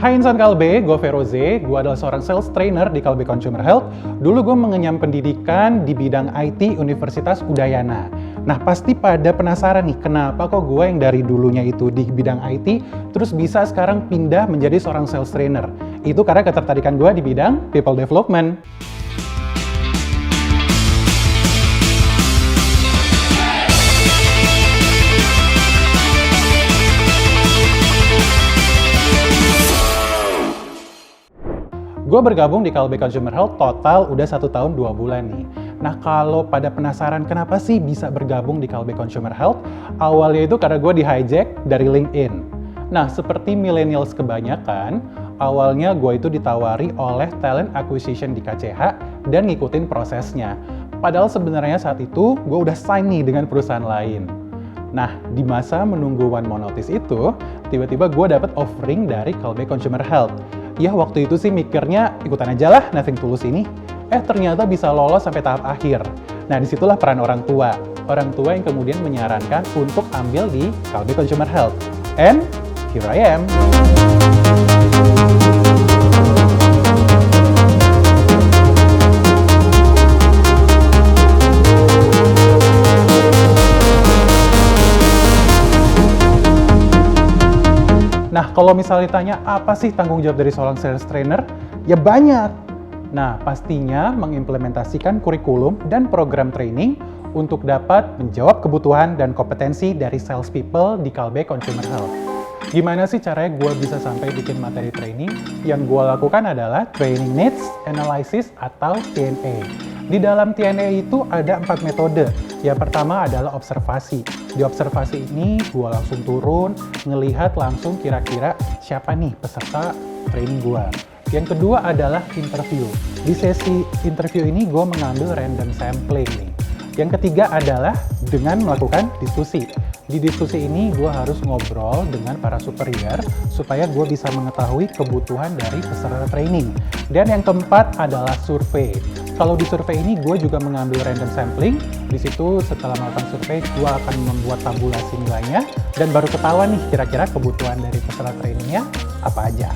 Hai insan Kalbe, gue Feroze, gue adalah seorang sales trainer di Kalbe Consumer Health. Dulu gue mengenyam pendidikan di bidang IT Universitas Udayana. Nah pasti pada penasaran nih, kenapa kok gue yang dari dulunya itu di bidang IT, terus bisa sekarang pindah menjadi seorang sales trainer. Itu karena ketertarikan gue di bidang people development. Gue bergabung di Kalbe Consumer Health total udah 1 tahun 2 bulan nih. Nah kalau pada penasaran kenapa sih bisa bergabung di Kalbe Consumer Health, awalnya itu karena gue di-hijack dari LinkedIn. Nah seperti millennials kebanyakan, awalnya gue itu ditawari oleh talent acquisition di KCH dan ngikutin prosesnya. Padahal sebenarnya saat itu gue udah sign nih dengan perusahaan lain. Nah, di masa menunggu one more notice itu, tiba-tiba gue dapet offering dari Kalbe Consumer Health. Ya, waktu itu sih mikirnya ikutan aja lah Nothing Tulus ini. Ternyata bisa lolos sampai tahap akhir. Nah, disitulah peran orang tua. Orang tua yang kemudian menyarankan untuk ambil di Kalbe Consumer Health. And here I am. Nah, kalau misalnya ditanya apa sih tanggung jawab dari seorang sales trainer? Ya banyak. Nah, pastinya mengimplementasikan kurikulum dan program training untuk dapat menjawab kebutuhan dan kompetensi dari sales people di Kalbe Consumer Health. Gimana sih caranya gue bisa sampai bikin materi training? Yang gue lakukan adalah Training Needs Analysis atau TNA. Di dalam TNA itu ada 4 metode. Yang pertama adalah observasi. Di observasi ini gue langsung turun, ngelihat langsung kira-kira siapa nih peserta training gue. Yang kedua adalah interview. Di sesi interview ini gue mengambil random sampling nih. Yang ketiga adalah dengan melakukan diskusi. Di diskusi ini gue harus ngobrol dengan para superior supaya gue bisa mengetahui kebutuhan dari peserta training. Dan yang keempat adalah survei. Kalau di survei ini gue juga mengambil random sampling. Di situ setelah melakukan survei gue akan membuat tabulasi nilainya dan baru ketahuan nih kira-kira kebutuhan dari peserta trainingnya apa aja.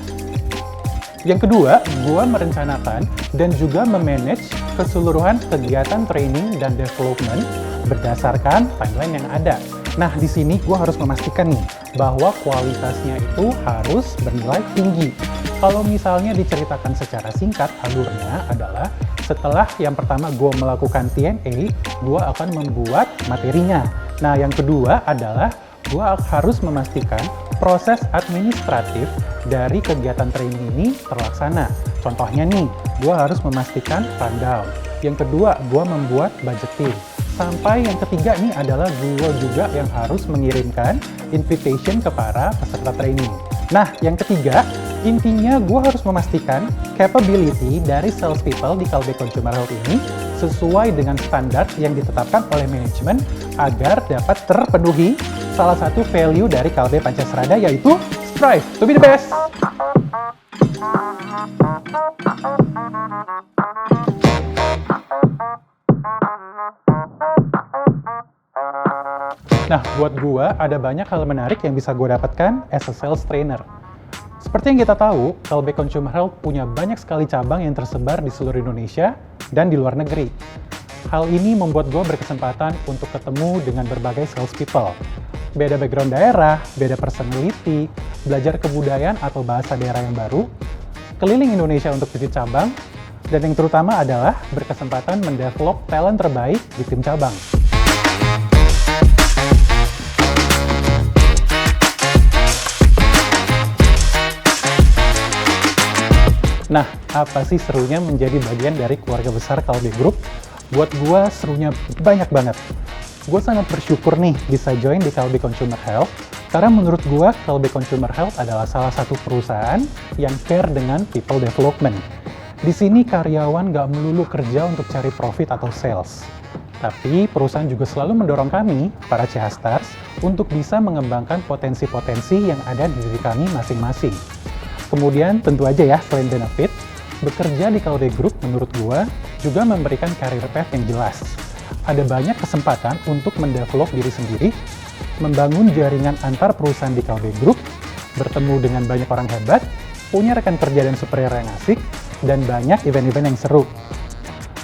Yang kedua, gue merencanakan dan juga memanage keseluruhan kegiatan training dan development berdasarkan timeline yang ada. Nah, di sini gue harus memastikan nih bahwa kualitasnya itu harus bernilai tinggi. Kalau misalnya diceritakan secara singkat, alurnya adalah setelah yang pertama gue melakukan TNA, gue akan membuat materinya. Nah, yang kedua adalah gue harus memastikan proses administratif dari kegiatan training ini terlaksana. Contohnya nih, gue harus memastikan rundown. Yang kedua, gue membuat budgeting. Sampai yang ketiga nih adalah gue juga yang harus mengirimkan invitation ke para peserta training. Nah, yang ketiga, intinya gue harus memastikan capability dari sales people di Kalbe Consumer Health ini sesuai dengan standar yang ditetapkan oleh manajemen agar dapat terpenuhi salah satu value dari Kalbe Pancasrada yaitu strive to be the best. Nah, buat gue ada banyak hal menarik yang bisa gue dapatkan as a sales trainer. Seperti yang kita tahu, Kalbe Consumer Health punya banyak sekali cabang yang tersebar di seluruh Indonesia dan di luar negeri. Hal ini membuat gue berkesempatan untuk ketemu dengan berbagai sales people. Beda background daerah, beda personality, belajar kebudayaan atau bahasa daerah yang baru, keliling Indonesia untuk visit cabang, dan yang terutama adalah berkesempatan mendevelop talent terbaik di tim cabang. Nah, apa sih serunya menjadi bagian dari keluarga besar Kalbe Group? Buat gue serunya banyak banget. Gue sangat bersyukur nih bisa join di Kalbe Consumer Health, karena menurut gue Kalbe Consumer Health adalah salah satu perusahaan yang care dengan people development. Di sini karyawan nggak melulu kerja untuk cari profit atau sales. Tapi perusahaan juga selalu mendorong kami, para CH Stars, untuk bisa mengembangkan potensi-potensi yang ada di diri kami masing-masing. Kemudian tentu aja ya, selain benefit, bekerja di Kalbe Group menurut gue juga memberikan career path yang jelas. Ada banyak kesempatan untuk mendevelop diri sendiri, membangun jaringan antar perusahaan di Kalbe Group, bertemu dengan banyak orang hebat, punya rekan kerja dan superior yang asik, dan banyak event-event yang seru.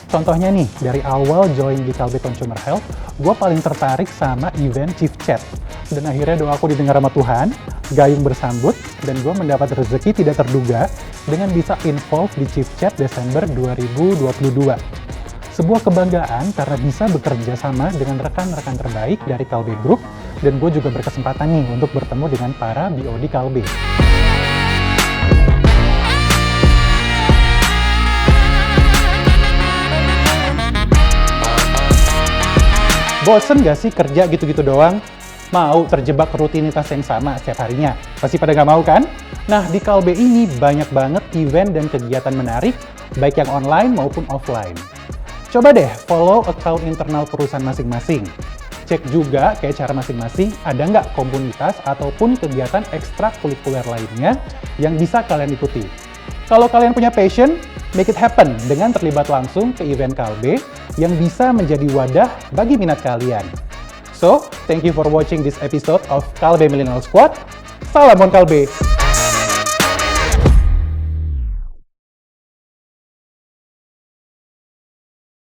Contohnya nih, dari awal join di Kalbe Consumer Health, gue paling tertarik sama event Chief Chat. Dan akhirnya doaku didengar sama Tuhan, gayung bersambut, dan gue mendapat rezeki tidak terduga dengan bisa involve di Chief Chat Desember 2022. Sebuah kebanggaan karena bisa bekerja sama dengan rekan-rekan terbaik dari Kalbe Group, dan gue juga berkesempatan nih untuk bertemu dengan para BOD Kalbe. Bosen gak sih kerja gitu-gitu doang? Mau terjebak rutinitas yang sama setiap harinya? Pasti pada nggak mau kan? Nah, di Kalbe ini banyak banget event dan kegiatan menarik, baik yang online maupun offline. Coba deh follow account internal perusahaan masing-masing. Cek juga kayak cara masing-masing ada nggak komunitas ataupun kegiatan ekstrakurikuler lainnya yang bisa kalian ikuti. Kalau kalian punya passion, make it happen dengan terlibat langsung ke event Kalbe yang bisa menjadi wadah bagi minat kalian. So, thank you for watching this episode of Kalbe Millennial Squad. Salam on Kalbe!